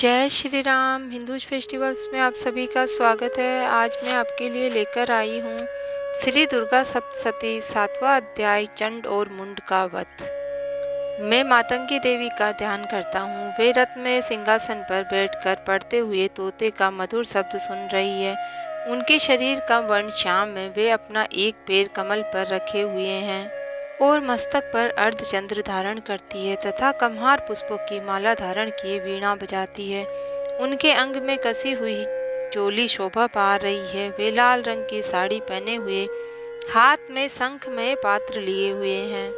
जय Shri Ram. Hindus festivals में आप सभी का स्वागत है। आज मैं आपके लिए लेकर आई हूँ श्री दुर्गा सप्तशती 7वां अध्याय चंड और मुंड का वध। मैं मातंगी देवी का ध्यान करता हूँ। वे रथ में सिंहासन पर बैठकर पढ़ते हुए तोते का मधुर शब्द सुन रही है। उनके शरीर का वर्ण श्याम है। वे अपना एक पैर कमल पर रखे हुए हैं और मस्तक पर अर्धचंद्र धारण करती है तथा कम्हार पुष्पों की माला धारण किए वीणा बजाती है। उनके अंग में कसी हुई चोली शोभा पा रही है। वे लाल रंग की साड़ी पहने हुए हाथ में शंखमय पात्र लिए हुए हैं।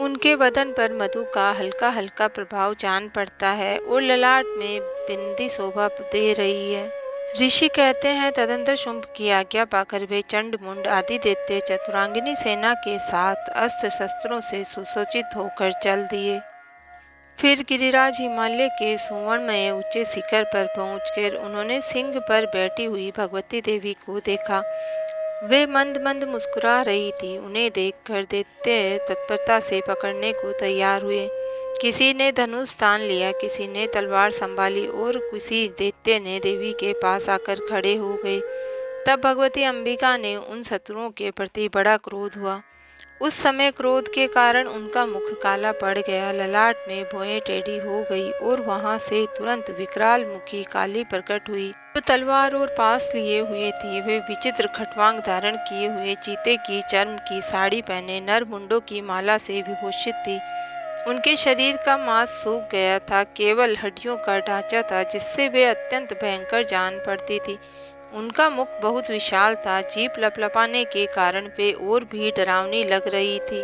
उनके बदन पर मधु का हल्का हल्का प्रभाव जान पड़ता है और ललाट में बिंदी शोभा दे रही है। ऋषि कहते हैं तदंतर शुंभ की आज्ञा पाकर वे चंड मुंड आदि दैत्य चतुरांगिनी सेना के साथ अस्त्र शस्त्रों से सुसज्जित होकर चल दिए। फिर गिरिराज हिमालय के सुवर्णमय ऊंचे शिखर पर पहुंचकर उन्होंने सिंह पर बैठी हुई भगवती देवी को देखा। वे मंद मंद मुस्कुरा रही थी। उन्हें देखकर दैत्य तत्परता से पकड़ने को तैयार हुए। किसी ने धनुष तान लिया, किसी ने तलवार संभाली और किसी दैत्य ने देवी के पास आकर खड़े हो गए। तब भगवती अंबिका ने उन शत्रुओं के प्रति बड़ा क्रोध हुआ। उस समय क्रोध के कारण उनका मुख काला पड़ गया, ललाट में भौहें टेढ़ी हो गई और वहां से तुरंत विकराल मुखी काली प्रकट हुई। जो तलवार और पास लिए हुए थी वे विचित्र खटवांग धारण किए हुए चीते की चर्म की साड़ी पहने नर मुंडों की माला से विभूषित थी। उनके शरीर का मांस सूख गया था, केवल हड्डियों का ढांचा था जिससे वे अत्यंत भयंकर जान पड़ती थी। उनका मुख बहुत विशाल था, जीभ लपलपाने के कारण वे और भी डरावनी लग रही थी।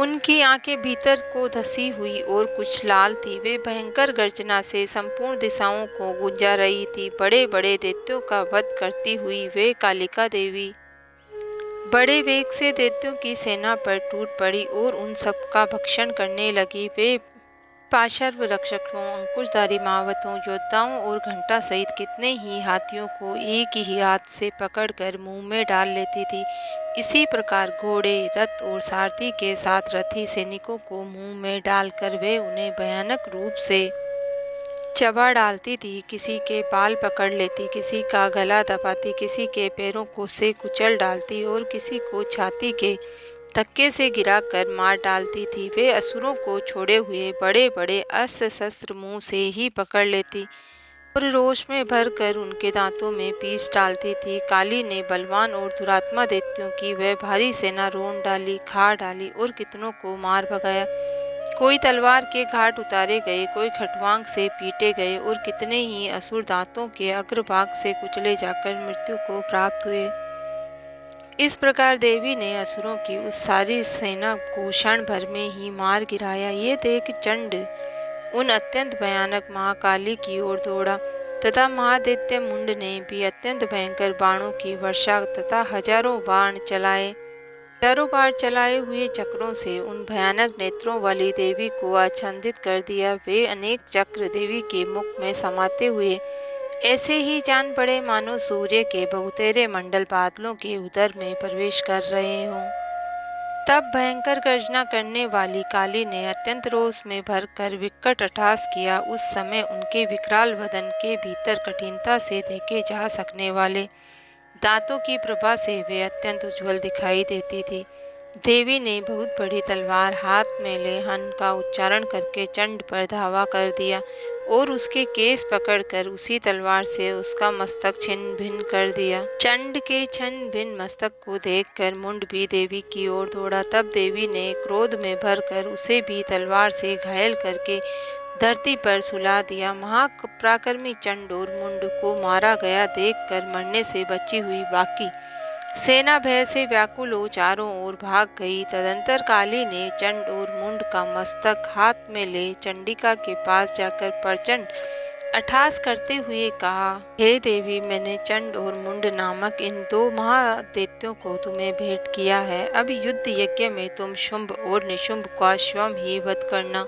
उनकी आंखें भीतर को धसी हुई और कुछ लाल थी। वे भयंकर गर्जना से संपूर्ण दिशाओं को गुंजा रही थी। बड़े बड़े दैत्यों का वध करती हुई वे कालिका देवी बड़े वेग से दैत्यों की सेना पर टूट पड़ी और उन सब का भक्षण करने लगी। वे पाशर्व रक्षकों, अंकुशधारी महावतों, योद्धाओं और घंटा सहित कितने ही हाथियों को एक ही हाथ से पकड़कर मुंह में डाल लेती थी। इसी प्रकार घोड़े, रथ और सारथी के साथ रथी सैनिकों को मुंह में डालकर वे उन्हें भयानक रूप से चबा डालती थी। किसी के बाल पकड़ लेती, किसी का गला दबाती, किसी के पैरों को से कुचल डालती और किसी को छाती के धक्के से गिराकर मार डालती थी। वे असुरों को छोड़े हुए बड़े बड़े अस्त्र शस्त्र मुंह से ही पकड़ लेती और रोष में भरकर उनके दांतों में पीस डालती थी। काली ने बलवान और दुरात्मा दैत्यों की वह भारी सेना रोन डाली, खा डाली और कितनों को मार भगाया। कोई तलवार के घाट उतारे गए, कोई खटवांग से पीटे गए और कितने ही असुर दांतों के अग्रभाग से कुचले जाकर मृत्यु को प्राप्त हुए। इस प्रकार देवी ने असुरों की उस सारी सेना को क्षण भर में ही मार गिराया। ये देख चंड उन अत्यंत भयानक महाकाली की ओर दौड़ा तथा महादैत्य मुंड ने भी अत्यंत भयंकर बाणों की वर्षा तथा हजारों बाण चलाए हुए चक्रों से उन भयानक नेत्रों वाली देवी को आच्छादित कर दिया। वे अनेक चक्र देवी के मुख में समाते हुए ऐसे ही जान पड़े मानो सूर्य के बहुतेरे मंडल बादलों के उदर में प्रवेश कर रहे हों। तब भयंकर गर्जना करने वाली काली ने अत्यंत रोष में भरकर विकट अट्टहास किया। उस समय उनके विकराल वदन के भीतर कठिनता से देखे जा सकने वाले दांतों की प्रभा से वे अत्यंत उज्ज्वल दिखाई देती थी। देवी ने बहुत बड़ी तलवार हाथ में ले हन का उच्चारण करके चंड पर धावा कर दिया और उसके केस पकड़कर उसी तलवार से उसका मस्तक छिन्न भिन्न कर दिया। चंड के छिन्न भिन्न मस्तक को देखकर मुंड भी देवी की ओर दौड़ा। तब देवी ने क्रोध में भरकर उसे भी तलवार से घायल करके धरती पर सुला दिया। महापराक्रमी चंड और मुंड को मारा गया देखकर मरने से बची हुई बाकी सेना भय से व्याकुल हो चारों ओर भाग गई। तदंतर काली ने चंड और मुंड का मस्तक हाथ में ले चंडिका के पास जाकर प्रचंड अट्टहास करते हुए कहा, हे देवी, मैंने चंड और मुंड नामक इन दो महादैत्यों को तुम्हें भेंट किया है। अब युद्ध यज्ञ में तुम शुंभ और निशुंभ का स्वयं ही वध करना।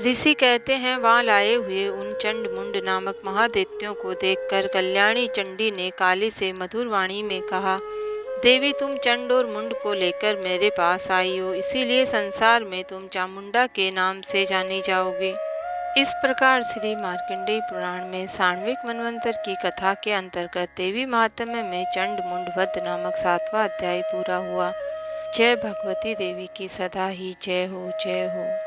ऋषि कहते हैं वहां लाए हुए उन चंड मुंड नामक महादैत्यों को देखकर कल्याणी चंडी ने काली से मधुर वाणी में कहा, देवी, तुम चंड और मुंड को लेकर मेरे पास आई हो, इसीलिए संसार में तुम चामुंडा के नाम से जानी जाओगी। इस प्रकार श्री मार्कंडेय पुराण में साण्विक मनवंतर की कथा के अंतर्गत देवी महात्म्य में चंड मुंड वध नामक 7वां अध्याय पूरा हुआ। जय भगवती देवी की सदा ही जय हो, जय हो।